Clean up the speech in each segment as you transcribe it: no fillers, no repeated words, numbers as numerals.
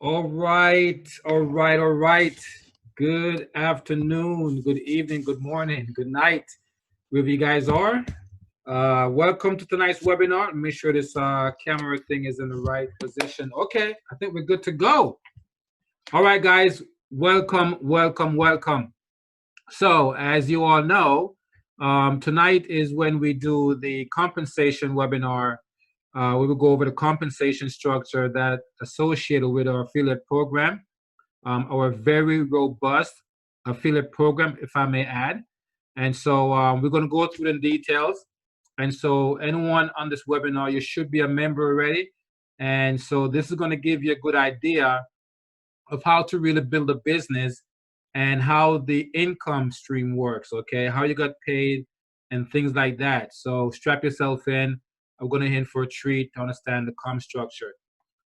All right. Good afternoon, good evening, good morning, good night, wherever you guys are. Welcome to tonight's webinar. Make sure this camera thing is in the right position. Okay, I think we're good to go. All right, guys, welcome. So, as you all know, tonight is when we do the compensation webinar. We will go over the compensation structure that associated with our affiliate program, our very robust affiliate program, if I may add. And so we're going to go through the details. And so anyone on this webinar, you should be a member already. And so this is going to give you a good idea of how to really build a business and how the income stream works, okay? How you got paid and things like that. So strap yourself in. I'm going to in for a treat to understand the comp structure.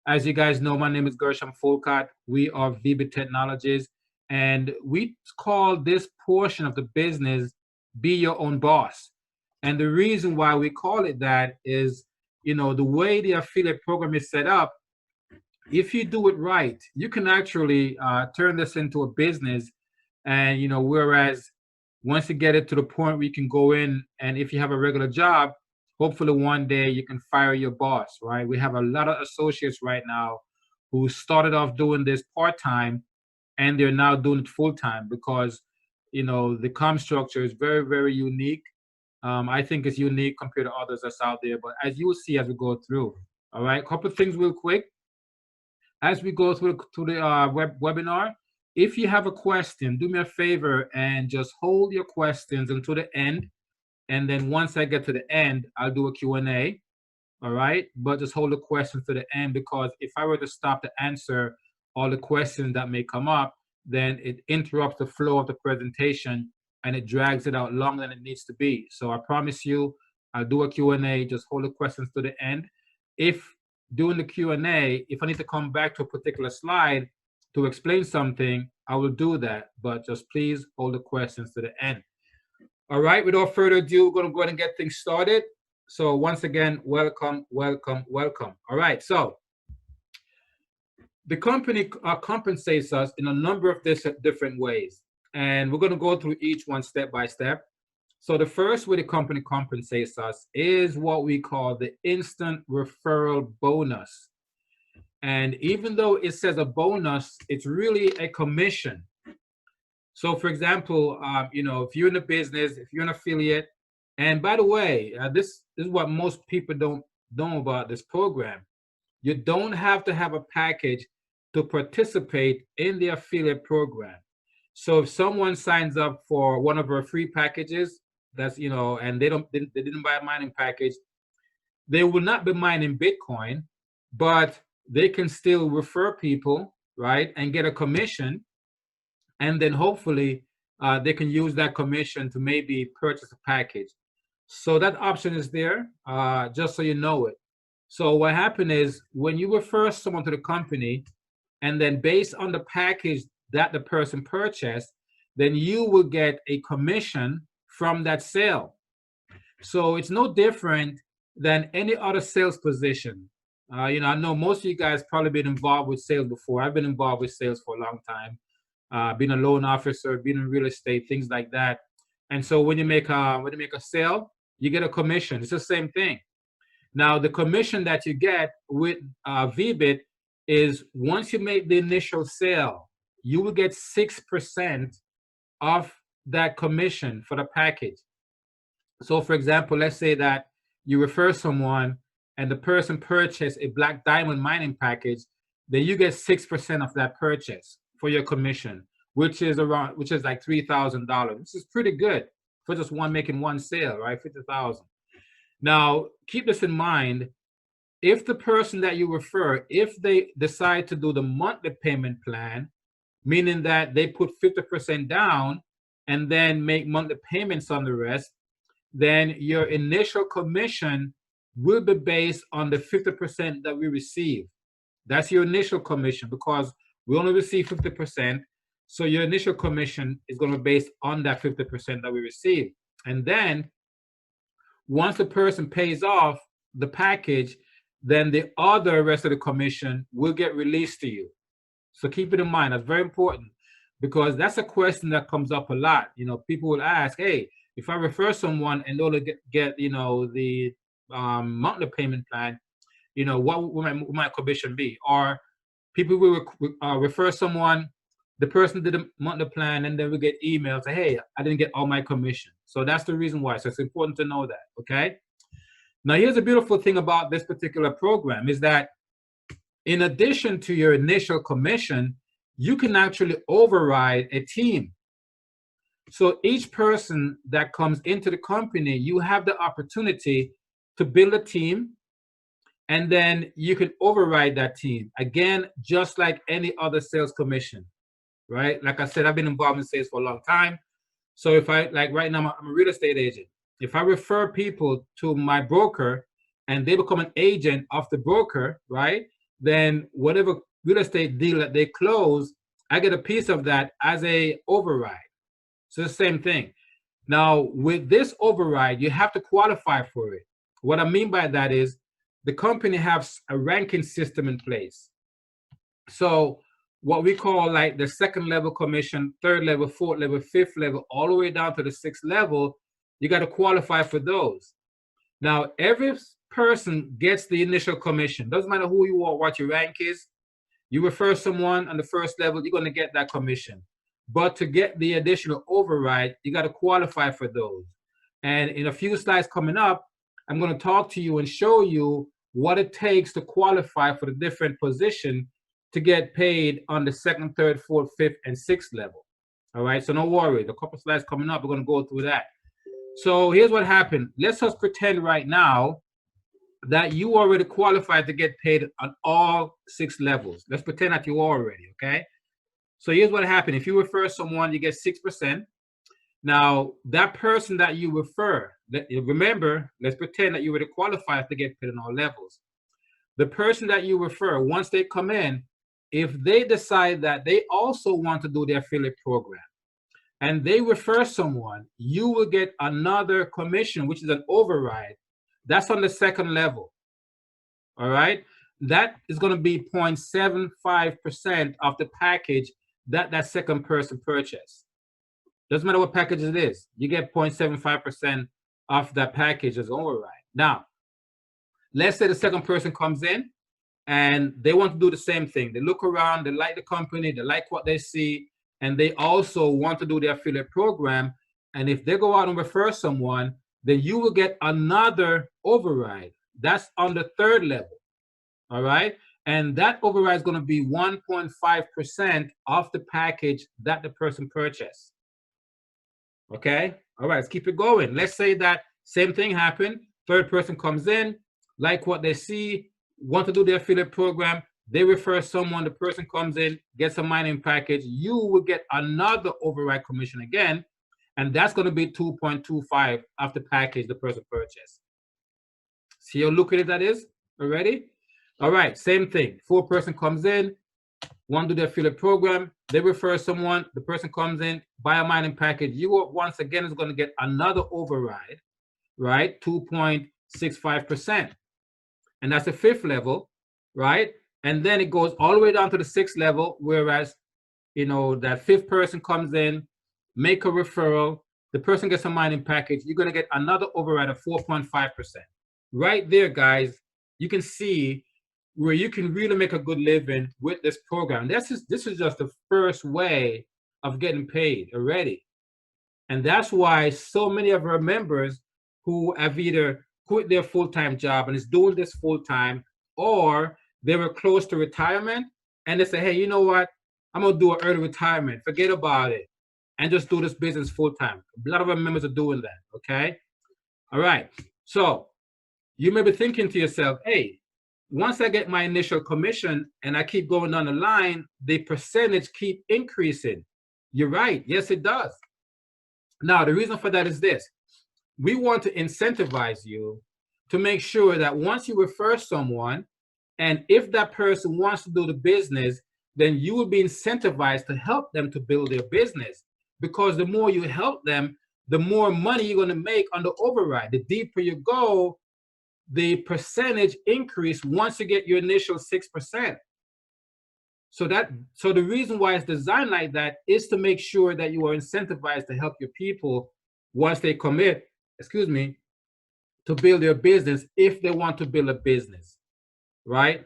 As you guys know, my name is Gershom Folcott. We are VBit Technologies, and we call this portion of the business Be Your Own Boss. And the reason why we call it that is, the way the affiliate program is set up, if you do it right, you can actually turn this into a business. And, whereas once you get it to the point where you can go in and if you have a regular job, hopefully one day you can fire your boss, right? We have a lot of associates right now who started off doing this part-time and they're now doing it full-time because, the comp structure is very, very unique. I think it's unique compared to others that's out there, but as you will see as we go through, all right? A couple of things real quick. As we go through the webinar, if you have a question, do me a favor and just hold your questions until the end. And then once I get to the end, I'll do a Q&A, all right? But just hold the questions to the end because if I were to stop to answer all the questions that may come up, then it interrupts the flow of the presentation and it drags it out longer than it needs to be. So I promise you, I'll do a Q&A, just hold the questions to the end. If during the Q&A, if I need to come back to a particular slide to explain something, I will do that, but just please hold the questions to the end. All right, without further ado, we're going to go ahead and get things started. So once again, welcome. All right, so the company compensates us in a number of different ways, and we're going to go through each one step by step. So the first way the company compensates us is what we call the instant referral bonus. And even though it says a bonus, it's really a commission. So for example, if you're in a business, if you're an affiliate, and by the way, this is what most people don't know about this program. You don't have to have a package to participate in the affiliate program. So if someone signs up for one of our free packages, that's, and they didn't buy a mining package, they will not be mining Bitcoin, but they can still refer people, right, and get a commission. And then hopefully they can use that commission to maybe purchase a package. So that option is there, just so you know it. So what happened is when you refer someone to the company, and then based on the package that the person purchased, then you will get a commission from that sale. So it's no different than any other sales position. I know most of you guys probably been involved with sales before. I've been involved with sales for a long time, being a loan officer, being in real estate, things like that. And so when you make a sale, you get a commission. It's the same thing. Now the commission that you get with VBit is once you make the initial sale, you will get 6% of that commission for the package. So for example, let's say that you refer someone and the person purchased a black diamond mining package, then you get 6% of that purchase for your commission, which is like $3,000. This is pretty good for just making one sale, right? 50,000. Now, keep this in mind. If the person that you refer, if they decide to do the monthly payment plan, meaning that they put 50% down and then make monthly payments on the rest, then your initial commission will be based on the 50% that we receive. That's your initial commission because we only receive 50%. So your initial commission is going to be based on that 50% that we receive. And then once the person pays off the package, then the other rest of the commission will get released to you. So keep it in mind. That's very important because that's a question that comes up a lot. You know, people will ask, hey, if I refer someone and they'll get you know, the monthly payment plan, you know, what will my commission be? Or people will refer someone, the person did a monthly plan, and then we get emails say, hey, I didn't get all my commission. So that's the reason why. So it's important to know that, okay? Now, here's a beautiful thing about this particular program is that in addition to your initial commission, you can actually override a team. So each person that comes into the company, you have the opportunity to build a team, and then you can override that team. Again, just like any other sales commission, right? Like I said, I've been involved in sales for a long time. So if I, like right now, I'm a real estate agent. If I refer people to my broker and they become an agent of the broker, right? Then whatever real estate deal that they close, I get a piece of that as a override. So the same thing. Now, with this override, you have to qualify for it. What I mean by that is the company has a ranking system in place. So what we call like the second level commission, third level, fourth level, fifth level, all the way down to the sixth level, you got to qualify for those. Now, every person gets the initial commission. Doesn't matter who you are, what your rank is. You refer someone on the first level, you're going to get that commission. But to get the additional override, you got to qualify for those. And in a few slides coming up, I'm going to talk to you and show you what it takes to qualify for the different position to get paid on the second, third, fourth, fifth, and sixth level. All right, so no worries. A couple slides coming up, we're going to go through that. So here's what happened. Let's just pretend right now that you already qualified to get paid on all 6 levels. Let's pretend that you already, okay? So here's what happened. If you refer someone, you get 6%. Now, that person that you refer, remember, let's pretend that you already qualified to get paid on all levels. The person that you refer, once they come in, if they decide that they also want to do their affiliate program and they refer someone, you will get another commission, which is an override. That's on the second level. All right. That is going to be 0.75% of the package that second person purchased. Doesn't matter what package it is. You get 0.75% of that package as override. Now, let's say the second person comes in and they want to do the same thing. They look around, they like the company, they like what they see, and they also want to do their affiliate program. And if they go out and refer someone, then you will get another override. That's on the third level. All right. And that override is going to be 1.5% of the package that the person purchased. Okay. All right. Let's keep it going. Let's say that same thing happened. Third person comes in, like what they see, want to do their affiliate program. They refer someone, the person comes in, gets a mining package. You will get another override commission again. And that's going to be 2.25 of the package the person purchased. See how lucrative that is already? All right, same thing. Fourth person comes in, want to do their affiliate program. They refer someone, the person comes in, buy a mining package. You once again is going to get another override, right? 2.65%. And that's the fifth level, right? And then it goes all the way down to the sixth level, whereas, you know, that fifth person comes in, make a referral, the person gets a mining package, you're going to get another override of 4.5%. Right there, guys, you can see where you can really make a good living with this program. This is just the first way of getting paid already. And that's why so many of our members who have either quit their full-time job and is doing this full-time, or they were close to retirement and they say, hey, you know what? I'm going to do an early retirement. Forget about it and just do this business full-time. A lot of our members are doing that, okay? All right. So you may be thinking to yourself, hey, once I get my initial commission and I keep going down the line, the percentage keep increasing. You're right. Yes, it does. Now, the reason for that is this. We want to incentivize you to make sure that once you refer someone, and if that person wants to do the business, then you will be incentivized to help them to build their business. Because the more you help them, the more money you're going to make on the override. The deeper you go, the percentage increase once you get your initial 6%. So the reason why it's designed like that is to make sure that you are incentivized to help your people once they commit, excuse me, to build their business if they want to build a business, right?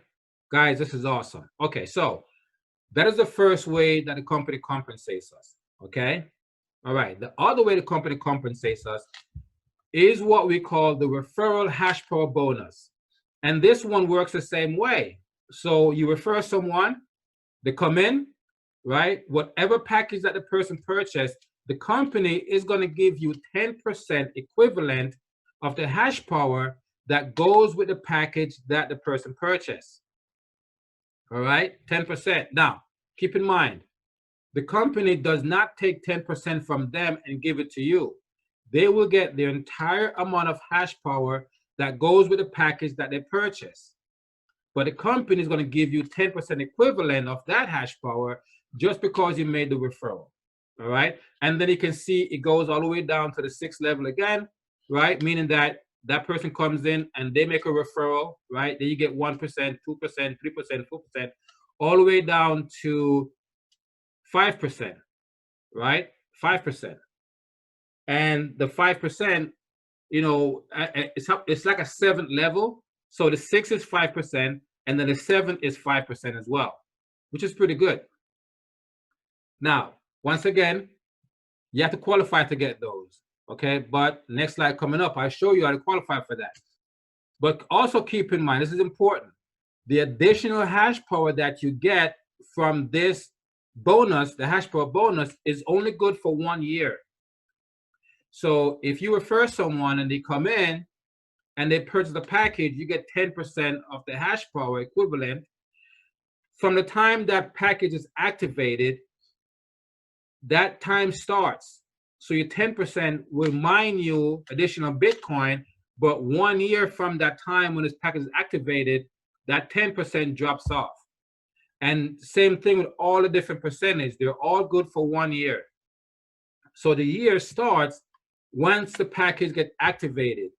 Guys, this is awesome. Okay, so that is the first way that the company compensates us, okay? All right, the other way the company compensates us is what we call the referral hash power bonus. And this one works the same way. So you refer someone, they come in, right? Whatever package that the person purchased, the company is going to give you 10% equivalent of the hash power that goes with the package that the person purchased. All right, 10%. Now, keep in mind, the company does not take 10% from them and give it to you. They will get the entire amount of hash power that goes with the package that they purchase. But the company is going to give you 10% equivalent of that hash power just because you made the referral. All right. And then you can see it goes all the way down to the 6th level again, right? Meaning that that person comes in and they make a referral, right? Then you get 1%, 2%, 3%, 4%, all the way down to 5%, right? 5%. And the 5%, you know, it's like a 7th level. So the 6 is 5%, and then the 7 is 5% as well, which is pretty good. Now, once again, you have to qualify to get those, okay? But next slide coming up, I'll show you how to qualify for that. But also keep in mind, this is important. The additional hash power that you get from this bonus, the hash power bonus, is only good for 1 year. So if you refer someone and they come in and they purchase the package, you get 10% of the hash power equivalent. From the time that package is activated, that time starts. So your 10% will mine you additional Bitcoin, but 1 year from that time when this package is activated, that 10% drops off. And same thing with all the different percentage. They're all good for 1 year. So the year starts once the package gets activated.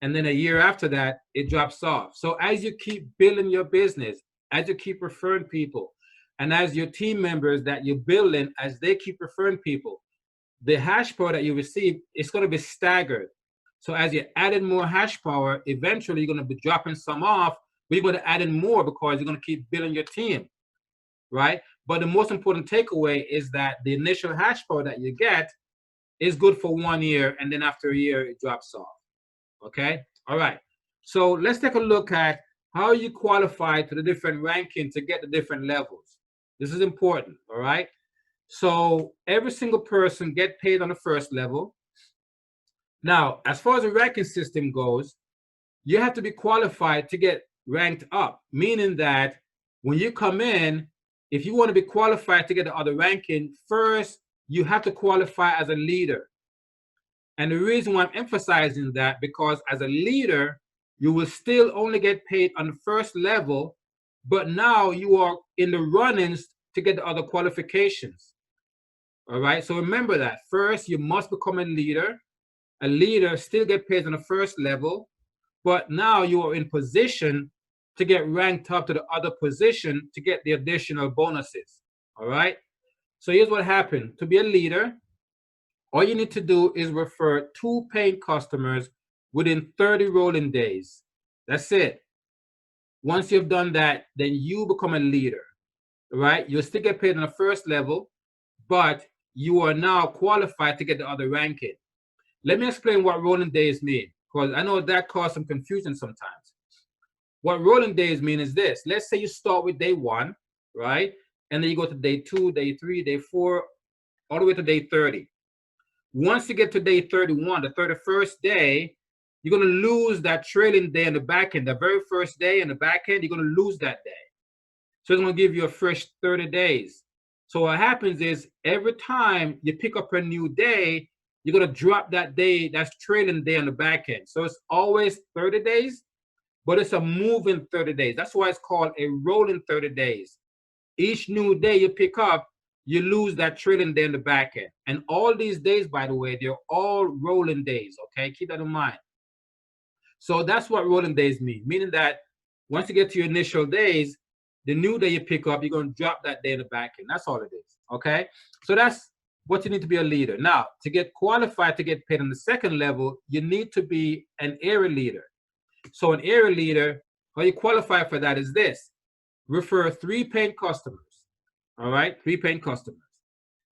And then a year after that, it drops off. So as you keep building your business, as you keep referring people, and as your team members that you're building, as they keep referring people, the hash power that you receive is going to be staggered. So as you're adding more hash power, eventually you're going to be dropping some off, but you're going to add in more because you're going to keep building your team, right? But the most important takeaway is that the initial hash power that you get is good for 1 year, and then after a year, it drops off. Okay, all right. So let's take a look at how you qualify to the different rankings to get the different levels. This is important, all right? So every single person get paid on the first level. Now, as far as the ranking system goes, you have to be qualified to get ranked up, meaning that when you come in, if you want to be qualified to get the other ranking, first, you have to qualify as a leader. And the reason why I'm emphasizing that, because as a leader, you will still only get paid on the first level, but now you are in the runnings to get the other qualifications. All right, so remember that. First, you must become a leader. A leader still get paid on the first level, but now you are in position to get ranked up to the other position to get the additional bonuses. All right, so here's what happened. To be a leader, all you need to do is refer 2 paying customers within 30 rolling days. That's it. Once you've done that, then you become a leader, right? You'll still get paid on the first level, but you are now qualified to get the other ranking. Let me explain what rolling days mean, because I know that causes some confusion sometimes. What rolling days mean is this. Let's say you start with day 1, right? And then you go to day 2, day 3, day 4, all the way to day 30. Once you get to day 31, the 31st day, you're going to lose that trailing day in the back end. The very first day in the back end, you're going to lose that day. So it's going to give you a fresh 30 days. So what happens is every time you pick up a new day, you're going to drop that day, that's trailing day on the back end. So it's always 30 days, but it's a moving 30 days. That's why it's called a rolling 30 days. Each new day you pick up, you lose that trailing day in the back end. And all these days, by the way, they're all rolling days, okay? Keep that in mind. So that's what rolling days mean, meaning that once you get to your initial days, the new day you pick up, you're going to drop that day in the back end. That's all it is. Okay. So that's what you need to be a leader. Now, to get qualified to get paid on the second level, you need to be an area leader. So an area leader, how you qualify for that is this: refer 3 paying customers. All right, 3 paying customers.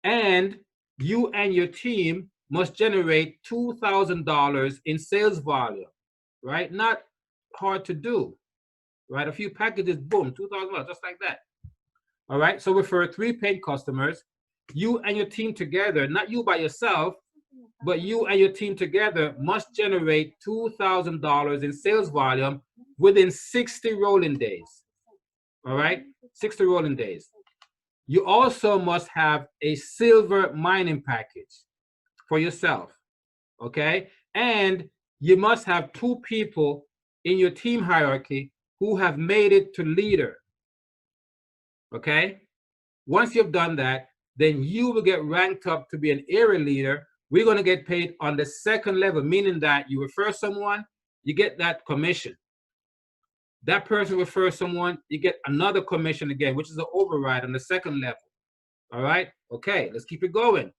And you and your team must generate $2,000 in sales volume, right? Not hard to do, right? A few packages, boom, $2,000, just like that. All right, so refer 3 paying customers. You and your team together, not you by yourself, but you and your team together must generate $2,000 in sales volume within 60 rolling days. All right, 60 rolling days. You also must have a silver mining package for yourself. Okay, and you must have 2 people in your team hierarchy who have made it to leader. Okay, once you've done that, then you will get ranked up to be an area leader. We're going to get paid on the second level, meaning that you refer someone, you get that commission. That person refers someone, you get another commission again, which is an override on the second level. All right, okay, let's keep it going.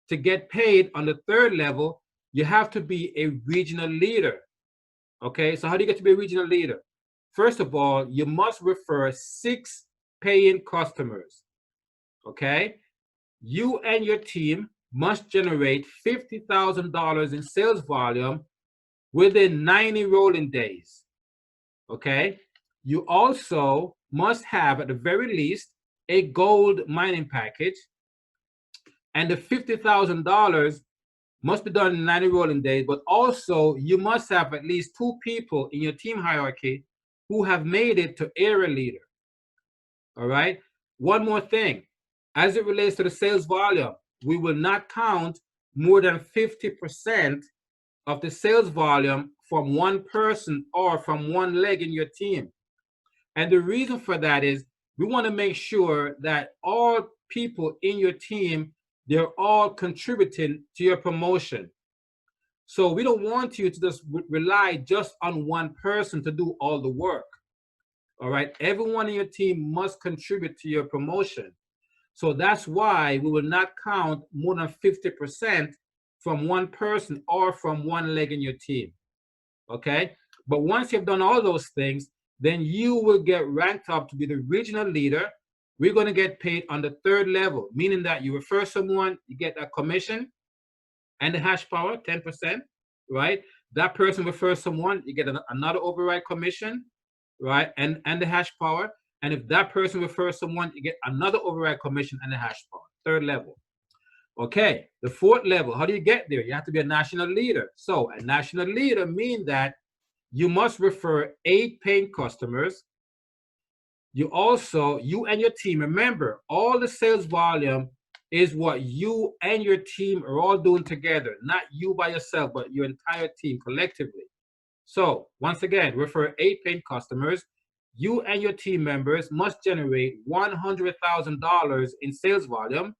To get paid on the third level, you have to be a regional leader. Okay, so how do you get to be a regional leader? First of all, you must refer 6 paying customers. Okay, you and your team must generate $50,000 in sales volume within 90 rolling days. Okay, you also must have at the very least a gold mining package, and the $50,000 must be done in 90 rolling days, but also you must have at least 2 people in your team hierarchy who have made it to area leader. All right, one more thing, as it relates to the sales volume, we will not count more than 50% of the sales volume from one person or from one leg in your team. And the reason for that is we want to make sure that all people in your team, they're all contributing to your promotion. So we don't want you to just rely just on one person to do all the work. All right, everyone in your team must contribute to your promotion. So that's why we will not count more than 50% from one person or from one leg in your team. Okay, but once you've done all those things, then you will get ranked up to be the regional leader. We're going to get paid on the third level, meaning that you refer someone, you get a commission and the hash power, 10%, right? That person refers someone, you get another override commission, right? And the hash power. And if that person refers someone, you get another override commission and the hash power, third level. Okay, the fourth level, how do you get there? You have to be a national leader. So a national leader means that you must refer 8 paying customers. You and your team, remember, all the sales volume is what you and your team are all doing together, not you by yourself, but your entire team collectively. So once again, refer 8 paying customers. You and your team members must generate $100,000 in sales volume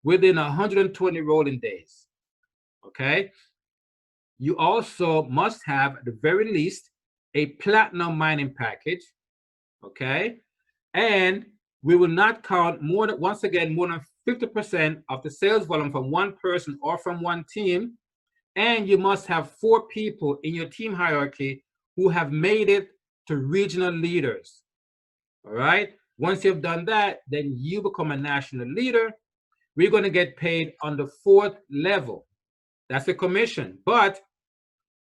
within 120 rolling days. Okay. You also must have at the very least a platinum mining package. Okay. And we will not count more than, once again, more than 50% of the sales volume from one person or from one team. And you must have 4 people in your team hierarchy who have made it to regional leaders. All right. Once you've done that, then you become a national leader. We're going to get paid on the 4th level. That's the commission. But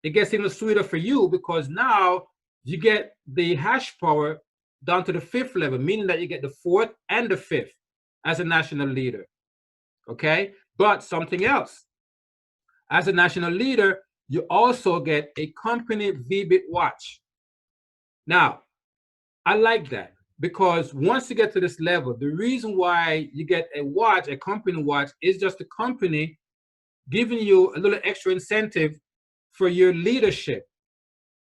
it gets even sweeter for you because now you get the hash power down to the 5th level, meaning that you get the 4th and the 5th as a national leader. Okay. But something else. As a national leader, you also get a company VBit watch. Now, I like that because once you get to this level, the reason why you get a watch, a company watch, is just the company giving you a little extra incentive for your leadership,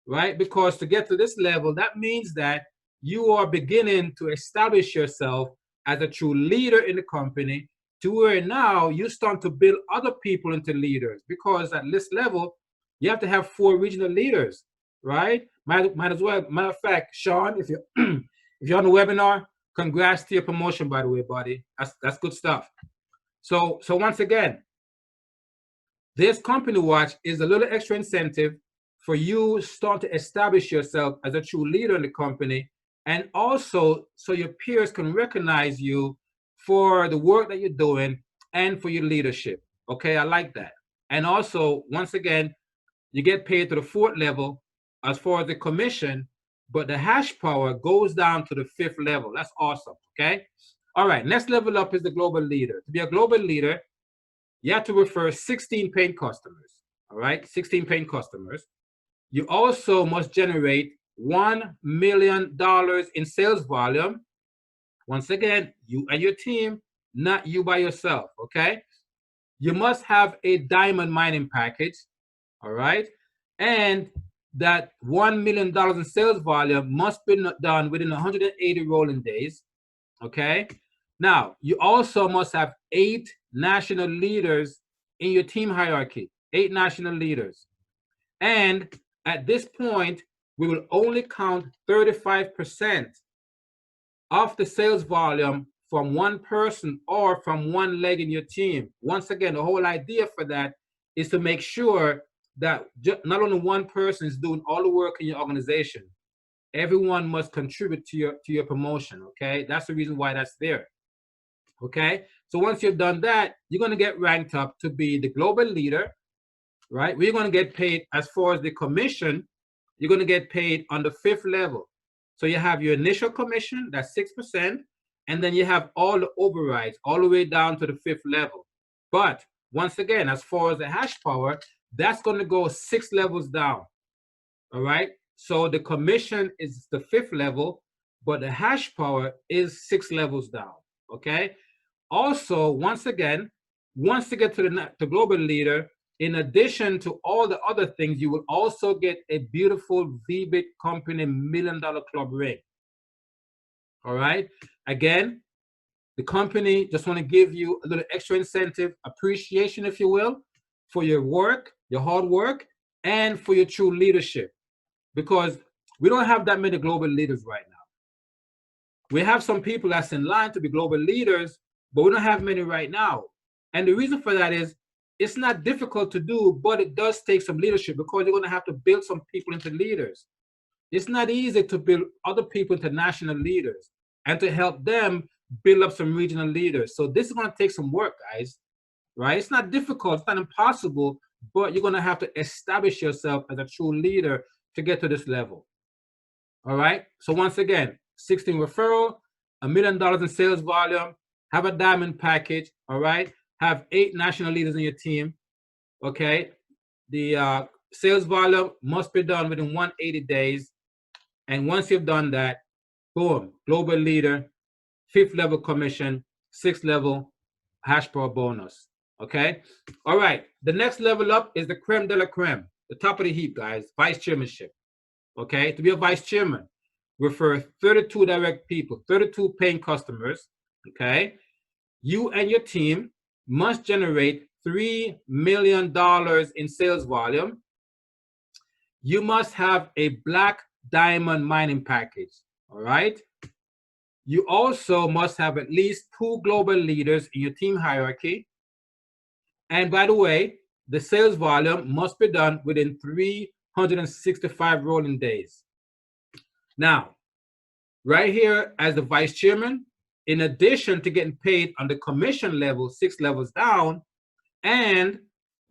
right? Because to get to this level, that means that you are beginning to establish yourself as a true leader in the company, to where now you start to build other people into leaders, because at this level, you have to have 4 regional leaders, right? Might as well. Matter of fact, Sean, if you If you're on the webinar, congrats to your promotion, by the way, buddy. That's good stuff. So once again, this company watch is a little extra incentive for you start to establish yourself as a true leader in the company, and also so your peers can recognize you for the work that you're doing and for your leadership. Okay, I like that. And also, once again, you get paid to the 4th level as far as the commission, but the hash power goes down to the 5th level. That's awesome. Okay. All right. Next level up is the global leader. To be a global leader, you have to refer 16 paying customers. All right. 16 paying customers. You also must generate $1 million in sales volume. Once again, you and your team, not you by yourself. Okay. You must have a diamond mining package. All right. And that $1 million in sales volume must be done within 180 rolling days. Okay. Now, you also must have 8 national leaders in your team hierarchy, 8 national leaders. And at this point, we will only count 35% of the sales volume from one person or from one leg in your team. Once again, the whole idea for that is to make sure that not only one person is doing all the work in your organization, everyone must contribute to your promotion. Okay, that's the reason why that's there. Okay, so once you've done that, you're going to get ranked up to be the global leader, right? We're going to get paid as far as the commission. You're going to get paid on the 5th level. So you have your initial commission, that's 6%, and then you have all the overrides all the way down to the 5th level. But once again, as far as the hash power, that's going to go 6 levels down. All right. So the commission is the 5th level, but the hash power is 6 levels down. Okay. Also, once again, once you get to the global leader, in addition to all the other things, you will also get a beautiful VBit company $1 million club ring. All right. Again, the company just want to give you a little extra incentive, appreciation, if you will, for your work, your hard work, and for your true leadership. Because we don't have that many global leaders right now. We have some people that's in line to be global leaders, but we don't have many right now. And the reason for that is it's not difficult to do, but it does take some leadership because you're going to have to build some people into leaders. It's not easy to build other people into national leaders and to help them build up some regional leaders. So this is going to take some work, guys, right? It's not difficult, it's not impossible, but you're going to have to establish yourself as a true leader to get to this level. All right. So once again, 16 referral, $1 million in sales volume, have a diamond package. All right. Have 8 national leaders in your team. Okay. The sales volume must be done within 180 days. And once you've done that, boom, global leader, 5th level commission, 6th level hash power bonus. Okay. All right. The next level up is the creme de la creme, the top of the heap, guys, vice chairmanship. Okay. To be a vice chairman, refer 32 direct people, 32 paying customers. Okay. You and your team must generate $3 million in sales volume. You must have a black diamond mining package. All right. You also must have at least 2 global leaders in your team hierarchy. And by the way, the sales volume must be done within 365 rolling days. Now, right here as the vice chairman, in addition to getting paid on the commission level 6 levels down and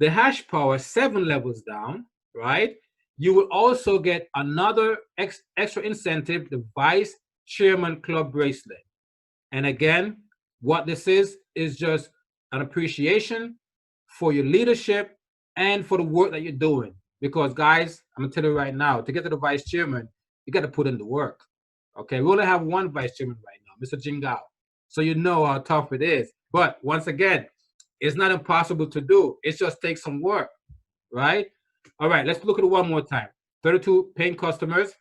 the hash power 7 levels down, right? You will also get another extra incentive, the vice chairman club bracelet. And again, what this is just an appreciation for your leadership and for the work that you're doing. Because guys, I'm gonna tell you right now, to get to the vice chairman, you got to put in the work. Okay, we only have one vice chairman right now, Mr. Jingao. So you know how tough it is. But once again, it's not impossible to do. It just takes some work, right? All right, let's look at it one more time. 32 paying customers,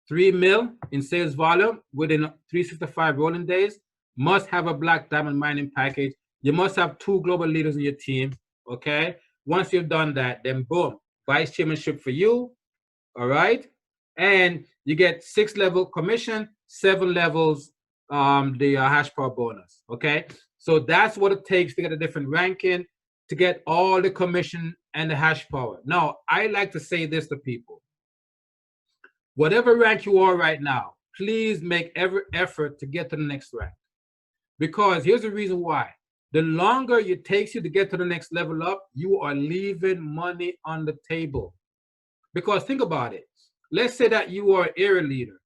3 mil in sales volume within 365 rolling days, must have a black diamond mining package. You must have 2 global leaders in your team, okay? Once you've done that, then boom, vice chairmanship for you, all right? And you get 6 level commission, 7 levels, the hash power bonus. Okay, so that's what it takes to get a different ranking, to get all the commission and the hash power. Now, I like to say this to people: whatever rank you are right now, please make every effort to get to the next rank. Because here's the reason why. The longer it takes you to get to the next level up, you are leaving money on the table. Because think about it. Let's say that you are an area leader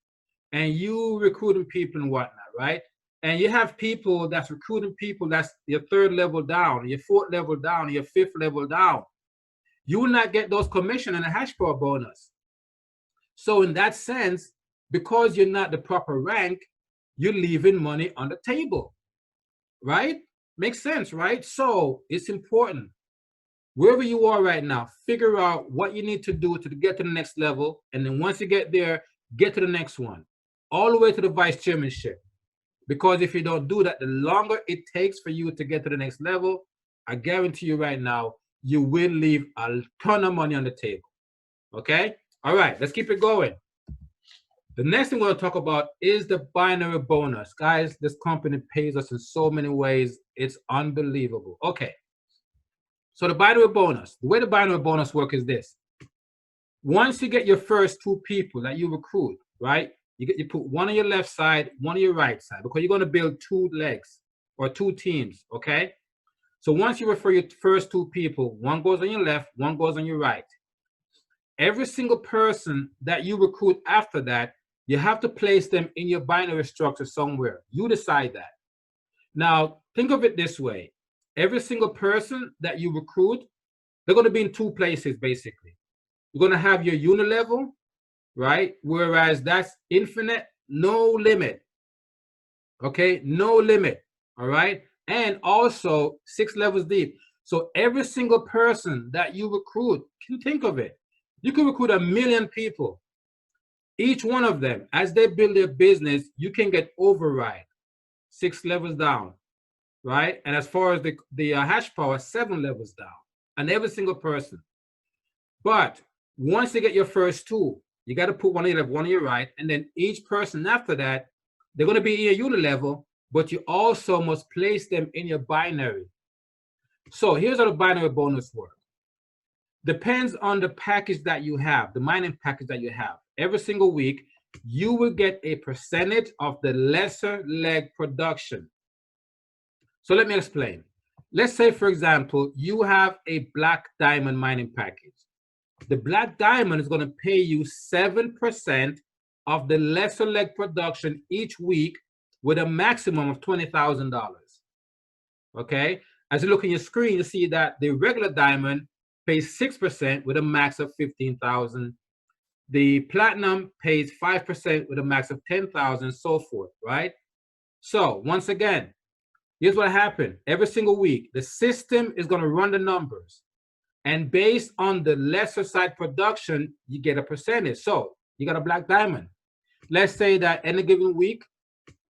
and you recruiting people and whatnot, right? And you have people that's recruiting people that's your 3rd level down, your 4th level down, your 5th level down. You will not get those commission and a hash power bonus. So in that sense, because you're not the proper rank, you're leaving money on the table, right? Makes sense, right? So it's important. Wherever you are right now, figure out what you need to do to get to the next level. And then once you get there, get to the next one, all the way to the vice chairmanship. Because if you don't do that, the longer it takes for you to get to the next level, I guarantee you right now, you will leave a ton of money on the table. Okay? All right, let's keep it going. The next thing we're going to talk about is the binary bonus. Guys, this company pays us in so many ways. It's unbelievable. Okay. So the binary bonus, the way the binary bonus works is this. Once you get your first 2 people that you recruit, right? You put one on your left side, one on your right side, because you're going to build 2 legs or 2 teams, okay? So once you refer your first 2 people, one goes on your left, one goes on your right. Every single person that you recruit after that, you have to place them in your binary structure somewhere. You decide that. Now, think of it this way. Every single person that you recruit, they're going to be in 2 places, basically. You're going to have your unilevel, right? Whereas that's infinite, no limit. Okay, no limit. All right. And also 6 levels deep. So every single person that you recruit, can think of it. You can recruit 1 million people. Each one of them, as they build their business, you can get override 6 levels down, right? And as far as the hash power, 7 levels down, and every single person. But once you get your first 2, you got to put one on your left, one on your right, and then each person after that, they're going to be in your unilevel, but you also must place them in your binary. So here's how the binary bonus works. Depends on the package that you have, the mining package that you have. Every single week, you will get a percentage of the lesser leg production. So let me explain. Let's say, for example, you have a black diamond mining package. The black diamond is going to pay you 7% of the lesser leg production each week with a maximum of $20,000. Okay? As you look on your screen, you see that the regular diamond pays 6% with a max of 15,000. The platinum pays 5% with a max of 10,000, and so forth, right? So once again, here's what happened. Every single week, the system is going to run the numbers. And based on the lesser side production, you get a percentage. So you got a black diamond. Let's say that any given week,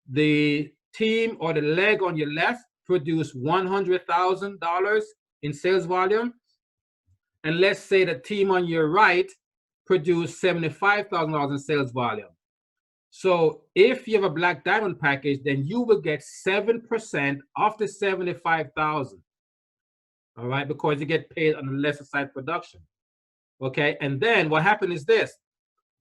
the team or the leg on your left produce $100,000 in sales volume. And let's say the team on your right produce $75,000 in sales volume. So if you have a black diamond package, then you will get 7% of the 75,000. All right, because you get paid on the lesser side production. Okay, and then what happened is this: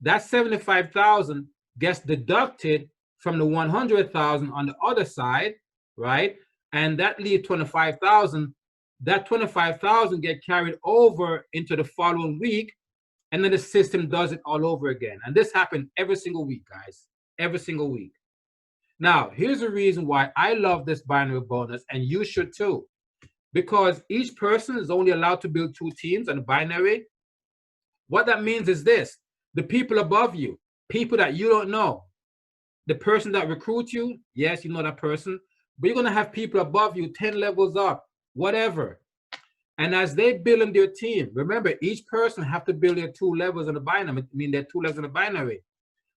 that 75,000 gets deducted from the 100,000 on the other side, right? And that leaves 25,000. That 25,000 get carried over into the following week, and then the system does it all over again. And this happened every single week, guys, every single week. Now, here's the reason why I love this binary bonus, and you should too. Because each person is only allowed to build 2 teams on a binary. What that means is this: the people above you, people that you don't know, the person that recruits you, yes, you know that person, but you're going to have people above you 10 levels up, whatever. And as they build in their team, remember, each person have to build their 2 levels in the binary. I mean, their 2 levels in the binary.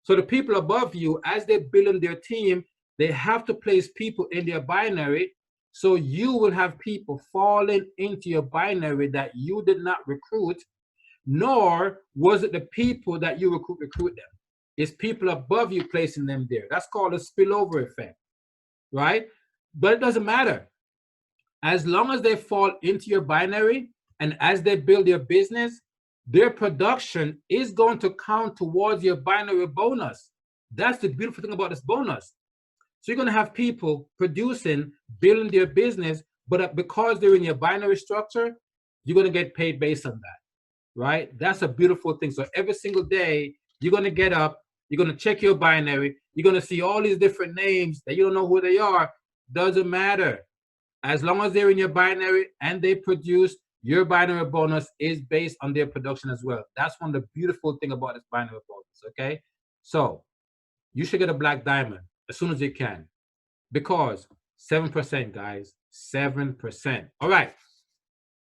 So the people above you, as they build in their team, they have to place people in their binary. So you will have people falling into your binary that you did not recruit, nor was it the people that you recruit them. It's people above you placing them there. That's called a spillover effect, right? But it doesn't matter. As long as they fall into your binary and as they build their business, their production is going to count towards your binary bonus. That's the beautiful thing about this bonus. So you're going to have people producing, building their business, but because they're in your binary structure, you're going to get paid based on that, right? That's a beautiful thing. So every single day, you're going to get up, you're going to check your binary, you're going to see all these different names that you don't know who they are. Doesn't matter. As long as they're in your binary and they produce, your binary bonus is based on their production as well. That's one of the beautiful things about this binary bonus, okay? So you should get a black diamond as soon as you can, because 7%, guys, 7%. All right,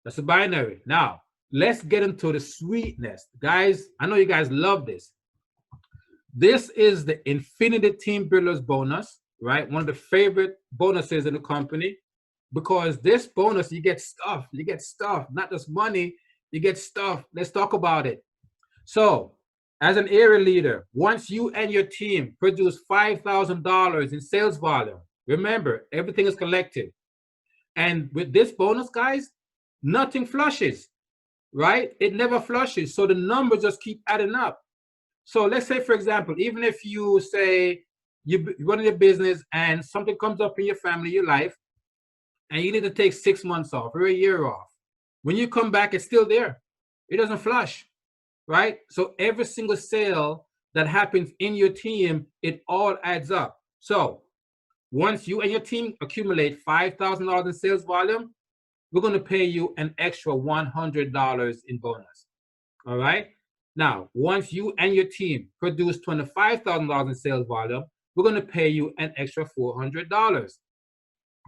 that's a binary. Now, let's get into the sweetness. Guys, I know you guys love this. This is the Infinity Team Builders bonus, right? One of the favorite bonuses in the company, because this bonus, you get stuff, not just money, you get stuff. Let's talk about it. So, as an area leader, once you and your team produce $5,000 in sales volume, remember, everything is collected. And with this bonus, guys, nothing flushes, right? It never flushes. So the numbers just keep adding up. So let's say, for example, even if you say you run your business and something comes up in your family, your life, and you need to take 6 months off or a year off, when you come back, it's still there. It doesn't flush. Right? So every single sale that happens in your team, it all adds up. So once you and your team accumulate $5,000 in sales volume, we're going to pay you an extra $100 in bonus. All right? Now, once you and your team produce $25,000 in sales volume, we're going to pay you an extra $400.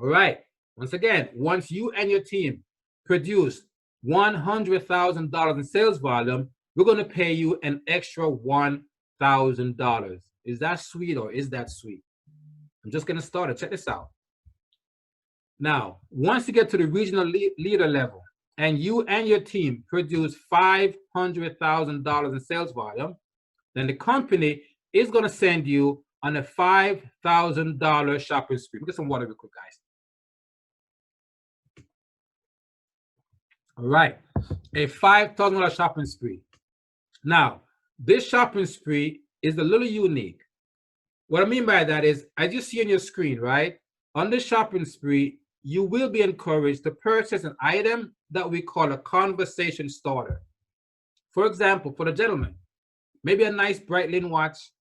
All right? Once again, once you and your team produce $100,000 in sales volume, we're going to pay you an extra $1,000. Is that sweet or is that sweet? I'm just going to start it. Check this out. Now, once you get to the regional leader level and you and your team produce $500,000 in sales volume, then the company is going to send you on a $5,000 shopping spree. Get some water real quick, guys. All right, a $5,000 shopping spree. Now, this shopping spree is a little unique. What I mean by that is, as you see on your screen, right? On this shopping spree, you will be encouraged to purchase an item that we call a conversation starter. For example, for the gentleman, maybe a nice Breitling watch,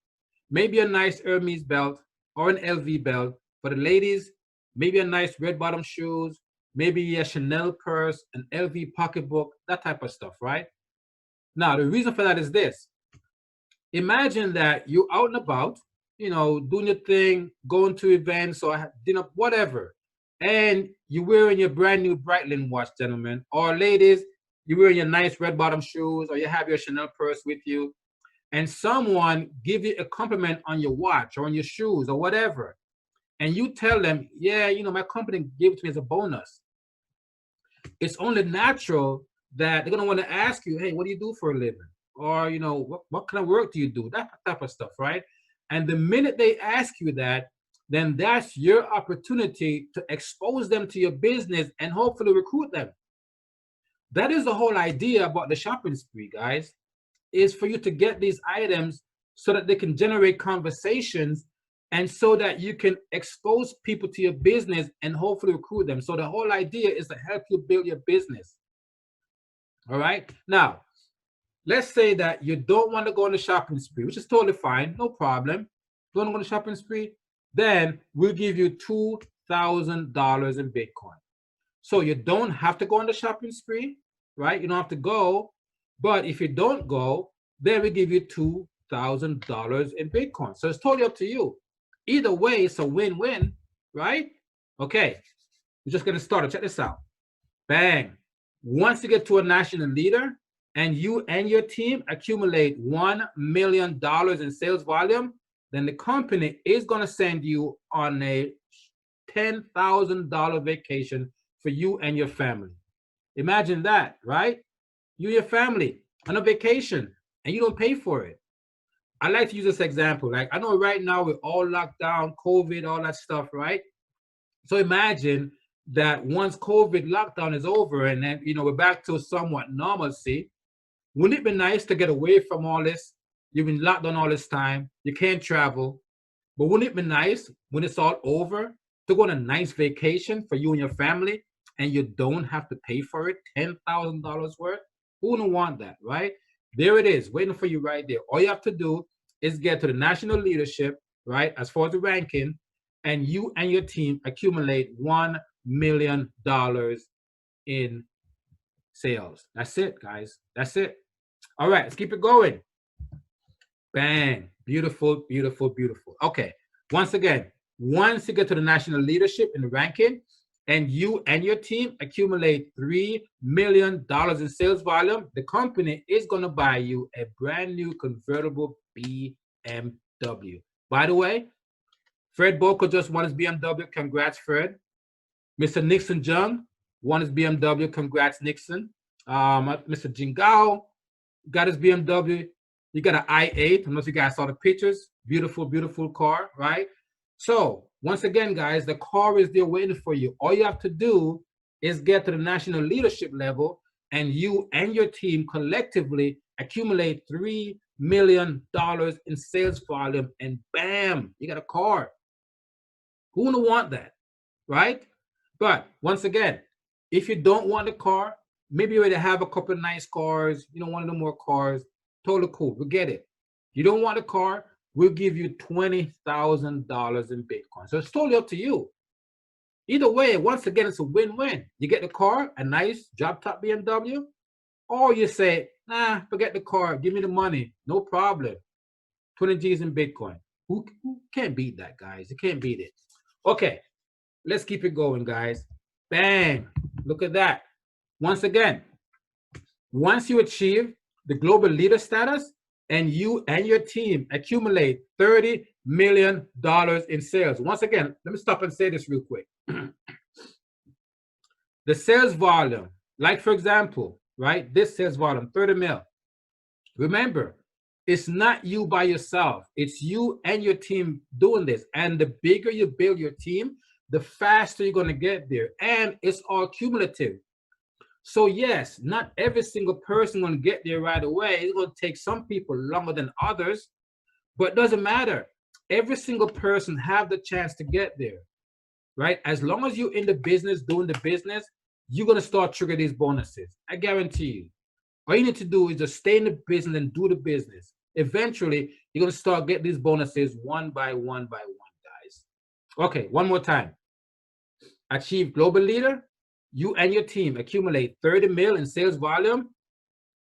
maybe a nice Hermes belt or an LV belt. For the ladies, maybe a nice red bottom shoes, maybe a Chanel purse, an LV pocketbook, that type of stuff, right? Now, the reason for that is this. Imagine that you're out and about, you know, doing your thing, going to events or dinner, whatever, and you're wearing your brand new Breitling watch, gentlemen, or ladies, you're wearing your nice red bottom shoes, or you have your Chanel purse with you, and someone give you a compliment on your watch or on your shoes or whatever, and you tell them, yeah, you know, my company gave it to me as a bonus. It's only natural that they're going to want to ask you, hey, what do you do for a living? Or, you know, what kind of work do you do? That type of stuff, right? And the minute they ask you that, then that's your opportunity to expose them to your business and hopefully recruit them. That is the whole idea about the shopping spree, guys, is for you to get these items so that they can generate conversations and so that you can expose people to your business and hopefully recruit them. So the whole idea is to help you build your business. All right. Now, let's say that you don't want to go on the shopping spree, which is totally fine. No problem. Don't want to go on the shopping spree? Then we'll give you $2,000 in Bitcoin. So you don't have to go on the shopping spree, right? You don't have to go. But if you don't go, then we give you $2,000 in Bitcoin. So it's totally up to you. Either way, it's a win-win, right? Okay. We're just going to start. Check this out. Bang. Once you get to a national leader and you and your team accumulate $1 million in sales volume, then the company is going to send you on a $10,000 vacation for you and your family. Imagine that, right? You and your family on a vacation and you don't pay for it. I like to use this example. Like, I know right now we're all locked down, COVID, all that stuff, right? So imagine that once COVID lockdown is over and then, we're back to somewhat normalcy, wouldn't it be nice to get away from all this? You've been locked down all this time. You can't travel. But wouldn't it be nice when it's all over to go on a nice vacation for you and your family and you don't have to pay for it, $10,000 worth? Who wouldn't want that, right? There it is, waiting for you right there. All you have to do is get to the national leadership, right, as far as the ranking, and you and your team accumulate $1 million in sales. That's it, guys. That's it. All right, let's keep it going. Bang. Beautiful, beautiful, beautiful. Okay. Once again, once you get to the national leadership in the ranking and you and your team accumulate $3 million in sales volume, the company is going to buy you a brand new convertible BMW. By the way, Fred Boko just won his BMW. Congrats, Fred. Mr. Nixon Jung won his BMW. Congrats, Nixon. Mr. Jingao got his BMW. You got an i8. I don't know if you guys saw the pictures. Beautiful, beautiful car, right? So once again, guys, the car is there waiting for you. All you have to do is get to the national leadership level, and you and your team collectively accumulate $3 million in sales volume, and bam, you got a car. Who wouldn't want that, right? But once again, if you don't want the car, maybe you already have a couple of nice cars, one of the more cars, totally cool, we get it. You don't want a car, we'll give you $20,000 in Bitcoin. So it's totally up to you. Either way, once again, it's a win-win. You get the car, a nice drop-top BMW, or you say, nah, forget the car, give me the money, no problem. 20 G's in Bitcoin. Who can't beat that, guys? You can't beat it. Okay, let's keep it going, guys. Bang, look at that. Once again, once you achieve the global leader status and you and your team accumulate $30 million in sales. Once again, let me stop and say this real quick. The sales volume, like for example, right, this sales volume, 30 mil. Remember, it's not you by yourself. It's you and your team doing this. And the bigger you build your team, the faster you're going to get there. And it's all cumulative. So yes, not every single person going to get there right away. It's going to take some people longer than others, but it doesn't matter. Every single person have the chance to get there, right? As long as you're in the business, doing the business, you're going to start triggering these bonuses. I guarantee you. All you need to do is just stay in the business and do the business. Eventually, you're going to start getting these bonuses one by one, guys. Okay, one more time. Achieve global leader. You and your team accumulate 30 mil in sales volume.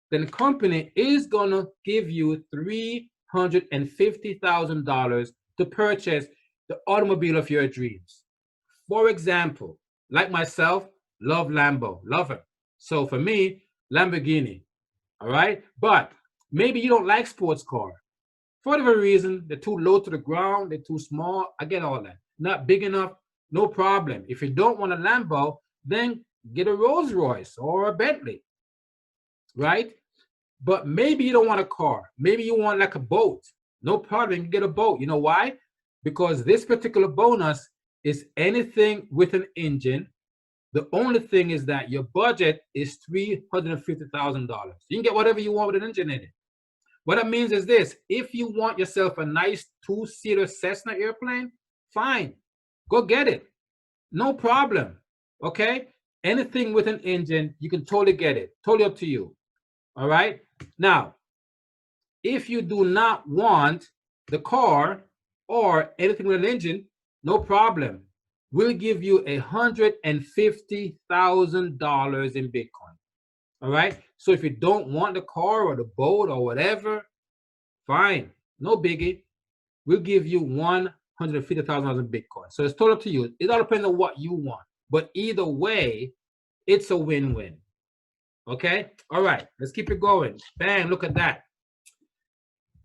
Then the company is going to give you $350,000 to purchase the automobile of your dreams. For example, like myself, love Lambo, love it. So for me, Lamborghini, all right? But maybe you don't like sports car. For whatever reason, they're too low to the ground, they're too small. I get all that. Not big enough, no problem. If you don't want a Lambo, then get a Rolls Royce or a Bentley, right? But maybe you don't want a car. Maybe you want like a boat. No problem, you can get a boat. You know why? Because this particular bonus is anything with an engine. The only thing is that your budget is $350,000. You can get whatever you want with an engine in it. What that means is this: if you want yourself a nice two-seater Cessna airplane, fine, go get it. No problem. Okay? Anything with an engine, you can totally get it. Totally up to you. All right? Now, if you do not want the car or anything with an engine, no problem. We'll give you $150,000 in Bitcoin. All right? So if you don't want the car or the boat or whatever, fine. No biggie. We'll give you $150,000 in Bitcoin. So it's totally up to you. It all depends on what you want. But either way, it's a win-win. Okay? All right. Let's keep it going. Bam, look at that.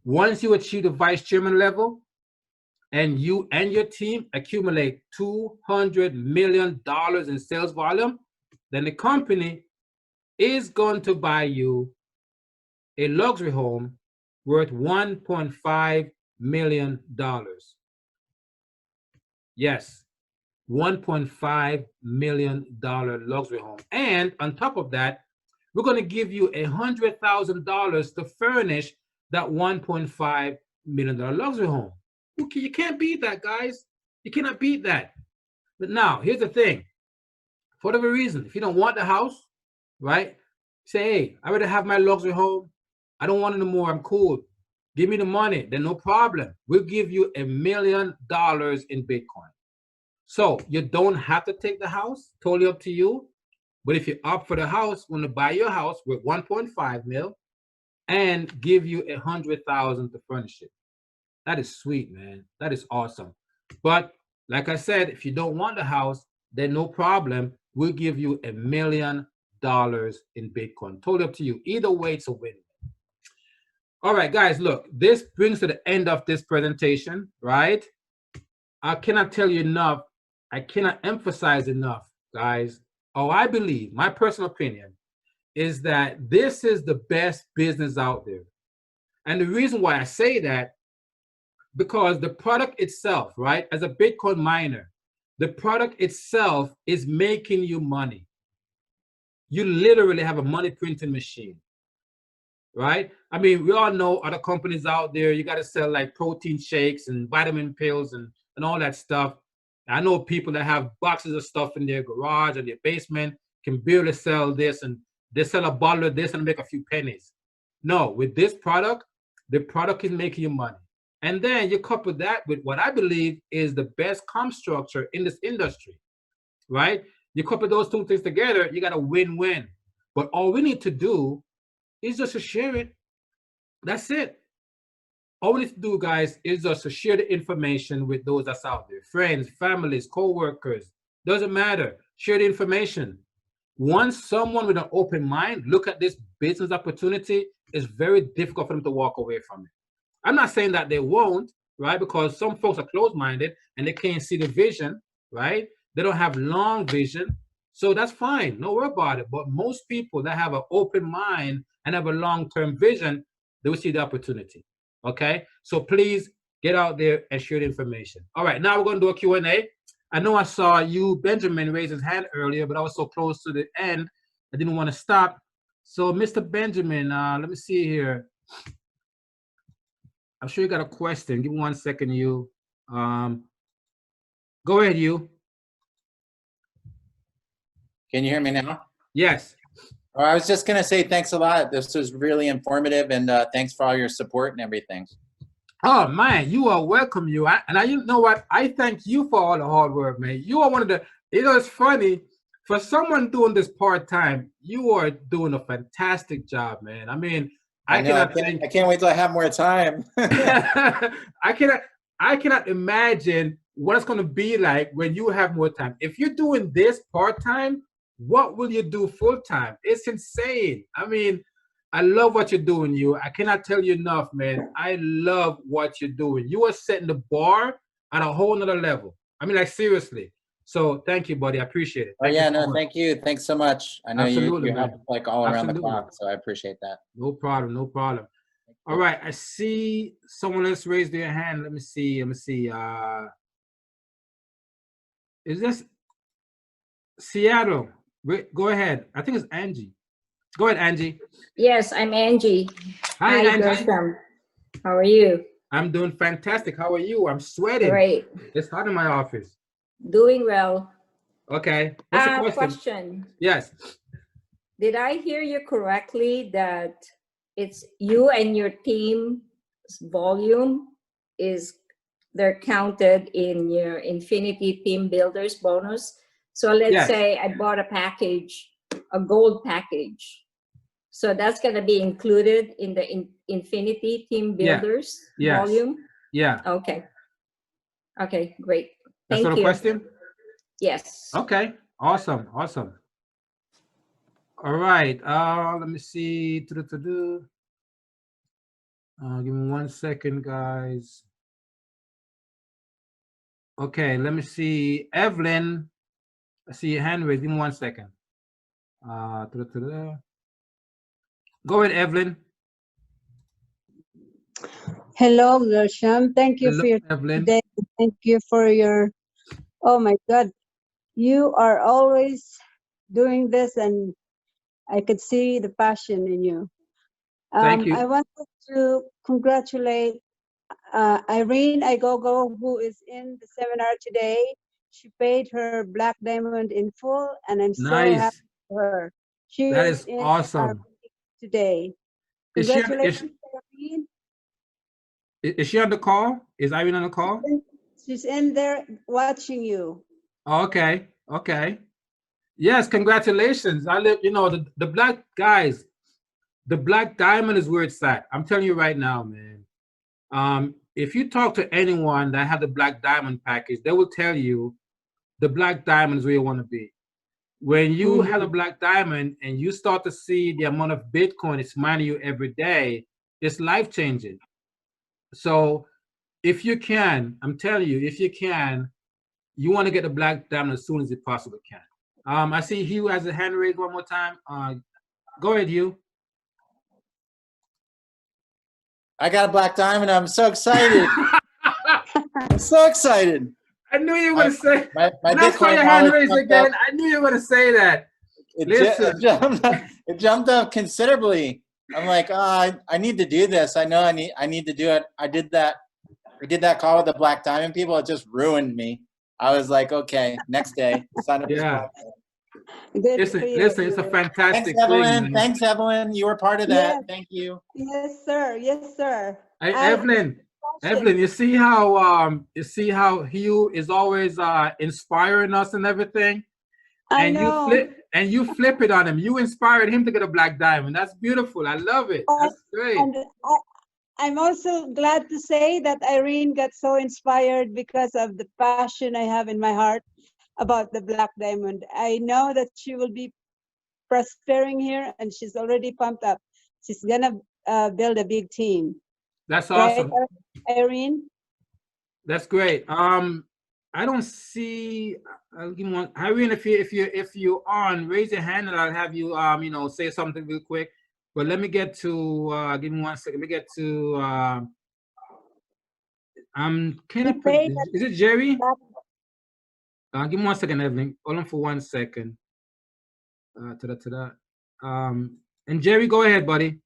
Once you achieve the vice chairman level and you and your team accumulate $200 million in sales volume, then the company is going to buy you a luxury home worth $1.5 million. Yes, $1.5 million luxury home. And on top of that, we're going to give you $100,000 to furnish that $1.5 million luxury home. Okay, you can't beat that, guys. You cannot beat that. But now, here's the thing. For whatever reason, if you don't want the house, right? Say, hey, I already have my luxury home. I don't want it anymore. I'm cool. Give me the money. Then no problem. We'll give you $1 million in Bitcoin. So you don't have to take the house. Totally up to you. But if you opt for the house, we're going to buy your house with 1.5 mil and give you 100,000 to furnish it. That is sweet, man. That is awesome. But like I said, if you don't want the house, then no problem. We'll give you $1 million in Bitcoin. Totally up to you. Either way, it's a win. All right, guys, look, this brings to the end of this presentation, right? I cannot tell you enough. I cannot emphasize enough, guys. I believe, my personal opinion, is that this is the best business out there. And the reason why I say that, because the product itself, right, as a Bitcoin miner, the product itself is making you money. You literally have a money printing machine, right? I mean, we all know other companies out there, you got to sell like protein shakes and vitamin pills and all that stuff. I know people that have boxes of stuff in their garage or their basement can barely sell this, and they sell a bottle of this and make a few pennies. No, with this product, the product is making you money. And then you couple that with what I believe is the best comp structure in this industry, right? You couple those two things together, you got a win-win. But all we need to do is just to share it. That's it. All we need to do, guys, is just to share the information with those that's out there. Friends, families, co-workers, doesn't matter. Share the information. Once someone with an open mind look at this business opportunity, it's very difficult for them to walk away from it. I'm not saying that they won't, right? Because some folks are closed-minded and they can't see the vision, right? They don't have long vision. So that's fine. No worry about it. But most people that have an open mind and have a long-term vision, they will see the opportunity. Okay? So please get out there and share the information. All right, now we're going to do a Q&A. I know I saw you, Benjamin, raise his hand earlier, but I was so close to the end, I didn't want to stop. So Mr. Benjamin, let me see here. I'm sure you got a question. Give me 1 second, you. Go ahead, you. Can you hear me now? Yes. I was just going to say thanks a lot. This was really informative, and thanks for all your support and everything. Oh, man, you are welcome, you. You know what? I thank you for all the hard work, man. You are one of the, it's funny, for someone doing this part-time, you are doing a fantastic job, man. I mean, I can't wait till I have more time. I cannot imagine what it's going to be like when you have more time. If you're doing this part-time, what will you do full-time? It's insane. I mean, I love what you're doing, you. I cannot tell you enough, man. I love what you're doing. You are setting the bar at a whole nother level. I mean, like, seriously. So thank you, buddy. I appreciate it. Thank you. Thanks so much. I know you help like all around the clock, so I appreciate that. No problem. No problem. All right. I see someone else raised their hand. Let me see. Is this Seattle? Go ahead. I think it's Angie. Go ahead, Angie. Yes, I'm Angie. Hi, Angie. Gresham. How are you? I'm doing fantastic. How are you? I'm sweating. Great. It's hot in my office. Doing well. Okay. What's the question? Yes. Did I hear you correctly that it's you and your team's volume they're counted in your Infinity Team Builders bonus? So let's say I bought a package, a gold package. So that's going to be included in the Infinity Team Builders volume? Yeah. Okay. Okay, great. That's not a question? Yes. Okay. Awesome. All right. Let me see. Give me 1 second, guys. Okay, let me see. Evelyn, I see your hand raised. Give me 1 second. Go ahead, Evelyn. Hello, Gershom. Thank you Hello, for your Evelyn. today. Thank you for your, oh my God, you are always doing this and I could see the passion in you. Thank I you. wanted to congratulate Irene Igogo, who is in the seminar today. She paid her Black Diamond in full, and I'm so happy Nice. for her. She That is is in our awesome. meeting today. Is she on, Congratulations, Irene. is she on the call? Is Irene on the call? She's in there watching you. Okay. Okay. Yes, congratulations. I live, the black guys, the Black Diamond is where it's at. I'm telling you right now, man. If you talk to anyone that had the Black Diamond package, they will tell you the Black Diamond is where you want to be. When you have a Black Diamond and you start to see the amount of Bitcoin it's mining you every day, it's life changing. So if you can, I'm telling you, if you can, you want to get the Black Diamond as soon as you possibly can. I see Hugh has a hand raised one more time. Go ahead, Hugh. I got a Black Diamond. I'm so excited. I'm so excited. I knew you were going to say. My When I saw Bitcoin your hand wallet raised jumped again, up. I knew you were going to say that. Listen. It jumped up considerably. I'm like, oh, I need to do this. I know I need to do it. I did that call with the Black Diamond people. It just ruined me. I was like, okay, next day, sign up as Yeah. Black Diamond. Good for you. Listen, it's a Thanks, fantastic Evelyn. thing. Thanks, Evelyn. You were part of that. Yes. Thank you. Yes, sir. Yes, sir. Hey, Evelyn, you see how Hugh is always inspiring us and everything? I And know. you flip it on him. You inspired him to get a Black Diamond. That's beautiful. I love it. That's great. And I'm also glad to say that Irene got so inspired because of the passion I have in my heart about the Black Diamond. I know that she will be prospering here and she's already pumped up. She's gonna build a big team. That's awesome. Right, Irene? That's great. I don't see. I'll give one. Irene, if you on, raise your hand and I'll have you say something real quick. But let me get to. Give me 1 second. Let me get to. I'm kind of. Is it Jerry? Give me 1 second, Evelyn. Hold on for 1 second. And Jerry, go ahead, buddy.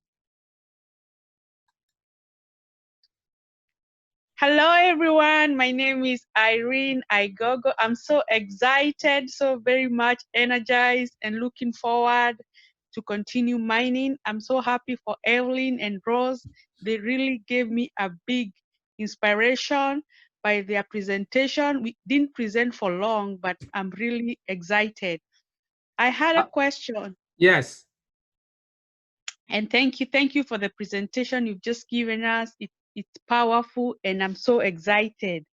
Hello, everyone. My name is Irene Igogo. I'm so excited, so very much energized and looking forward to continue mining. I'm so happy for Evelyn and Rose. They really gave me a big inspiration by their presentation. We didn't present for long, but I'm really excited. I had a question. Yes. And thank you for the presentation you've just given us. It's powerful and I'm so excited.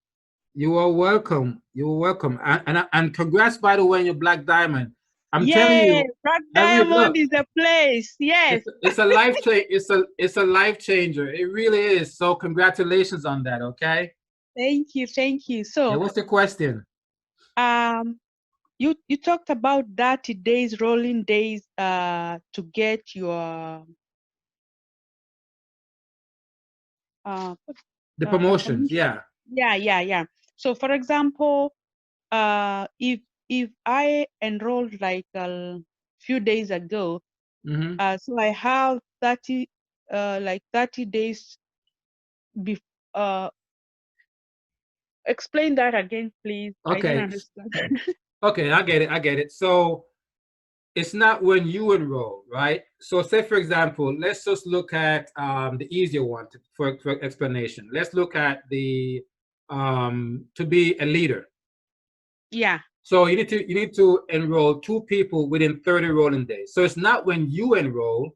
You are welcome. You are welcome. And congrats, by the way, on your Black Diamond. I'm telling you, Black Diamond is a place. Yes. It's a life change. It's a life changer. It really is. So congratulations on that. Okay. Thank you. So yeah, what's the question? You talked about 30 days, rolling days, to get your the promotions. Yeah. Yeah. So for example, if I enrolled like a few days ago, so I have 30 days. Explain that again, please. Okay. I didn't understand. Okay, I get it. So it's not when you enroll, right? So say for example, let's just look at the easier one for explanation. Let's look at the to be a leader. Yeah. So you need to enroll 2 people within 30 rolling days. So it's not when you enroll,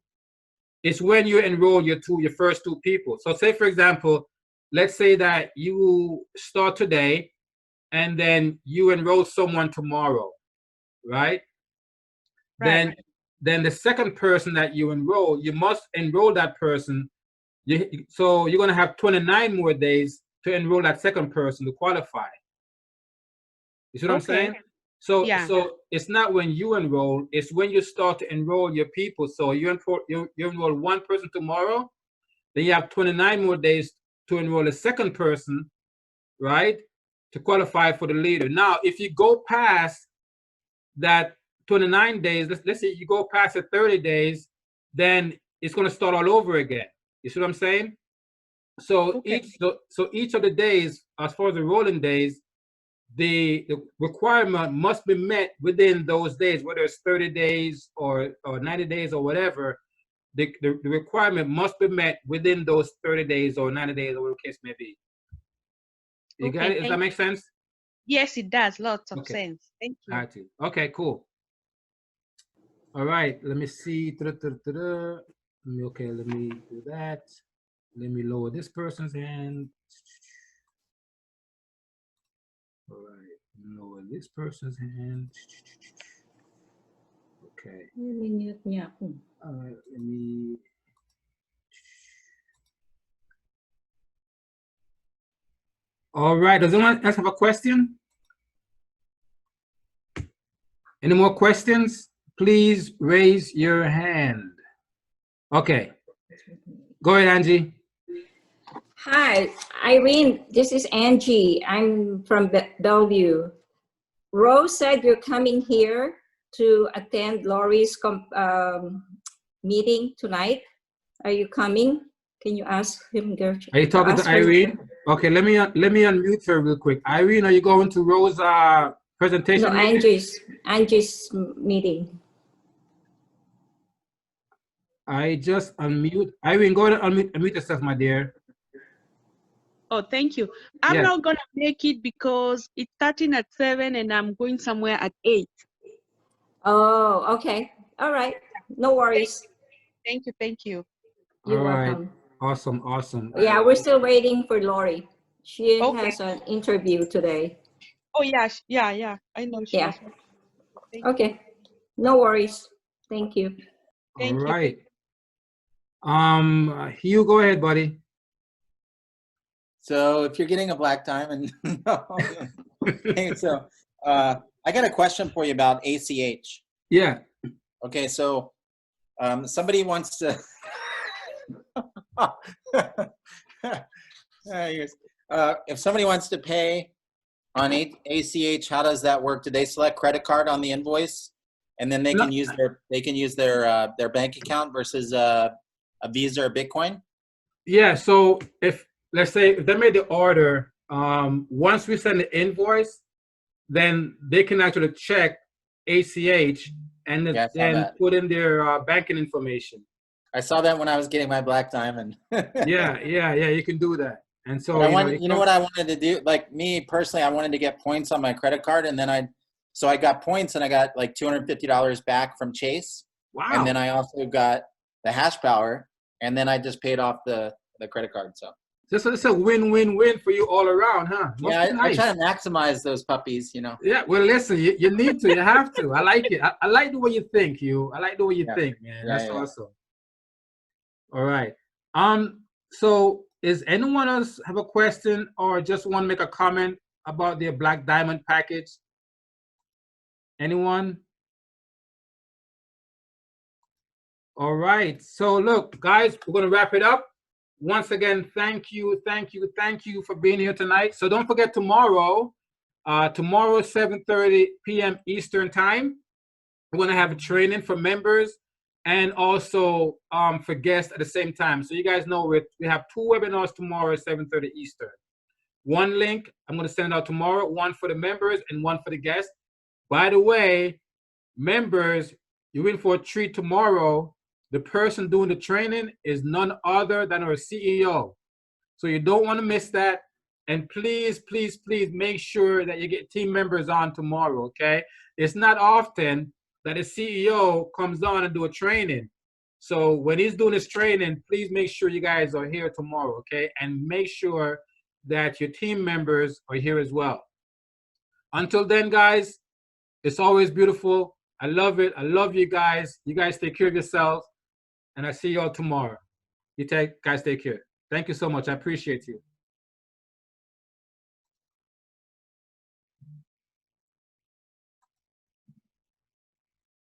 it's when you enroll your first 2 people. So say for example, let's say that you start today and then you enroll someone tomorrow, right? Then the second person that you enroll, you must enroll that person. So you're going to have 29 more days to enroll that second person to qualify. You see what I'm saying? So it's not when you enroll, it's when you start to enroll your people. So you enroll 1 person tomorrow, Then you have 29 more days to enroll a second person, right, to qualify for the leader. Now, if you go past that 29 days, let's say you go past the 30 days, then it's going to start all over again. You see what I'm saying? So Okay. each of the days, as far as the rolling days, the requirement must be met within those days, whether it's 30 days or 90 days or whatever. The requirement must be met within those 30 days or 90 days or whatever the case may be. You got Okay, it? Does that make sense? Yes, it does. Lots of Okay. sense. Thank you. Got you. Okay, cool. All right, let me see. Okay, let me do that. Let me lower this person's hand. All right, lower this person's hand. Okay. Minute niya ako. All right, let me. All right, does anyone else have a question? Any more questions? Please raise your hand. Okay, go ahead, Angie. Hi, Irene. This is Angie. I'm from Bellevue. Rose said you're coming here to attend Lori's meeting tonight. Are you coming? Can you ask him, Gertrude? Are you talking to Ask her. Irene? Okay, let me unmute her real quick. Irene, are you going to Rose's presentation? No, meeting? Angie's meeting. I just unmute. Irene, go ahead and unmute yourself, my dear. Oh, thank you. I'm Yeah. not gonna make it because it's starting at 7 and I'm going somewhere at 8. Oh, okay. All right. No worries. Thank you. Thank you. You're All right. welcome. Awesome, awesome. Yeah, we're still waiting for Lori. She Okay. has an interview today. Oh yeah, yeah. I know she Yeah. was. Thank you. Okay. No worries. Thank you. All Thank you. right. Hugh, go ahead, buddy. So if you're getting a black diamond, okay, so I got a question for you about ACH. Yeah. Okay, so somebody wants to. If somebody wants to pay on ACH, how does that work? Do they select credit card on the invoice, and then they No. can use their bank account versus a Visa or Bitcoin? Yeah. So if let's say if they made the order, once we send the invoice, then they can actually check ACH and Yeah, I saw then that. put in their banking information. I saw that when I was getting my black diamond. Yeah, you can do that. And so But I you know, wanted, you know what I wanted to do? Like me personally, I wanted to get points on my credit card, and then I got points, and I got like $250 back from Chase. wow. And then I also got the hash power, and then I just paid off the credit card. So It's a win-win-win for you all around, huh? Must yeah, be I nice. try to maximize those puppies, you know. Yeah, well, listen, you need to, you have to. I like it. I like the way you think, Hugh. I like the way you think, man. Yeah, That's yeah. awesome. All right. So is anyone else have a question or just want to make a comment about their Black Diamond package? Anyone? All right. So look, guys, we're gonna wrap it up. Once again, thank you for being here tonight. So don't forget tomorrow, tomorrow 7:30 p.m. Eastern time, we're gonna have a training for members and also for guests at the same time. So you guys know we have 2 webinars tomorrow at 7:30 Eastern. One link I'm gonna send out tomorrow, one for the members and one for the guests. By the way, members, you're in for a treat tomorrow. The person doing the training is none other than our CEO. So you don't want to miss that. And please, please, please make sure that you get team members on tomorrow, okay? It's not often that a CEO comes on and do a training. So when he's doing his training, please make sure you guys are here tomorrow, okay? And make sure that your team members are here as well. Until then, guys, it's always beautiful. I love it. I love you guys. You guys take care of yourselves. And I see y'all tomorrow. Guys take care. Thank you so much. I appreciate you.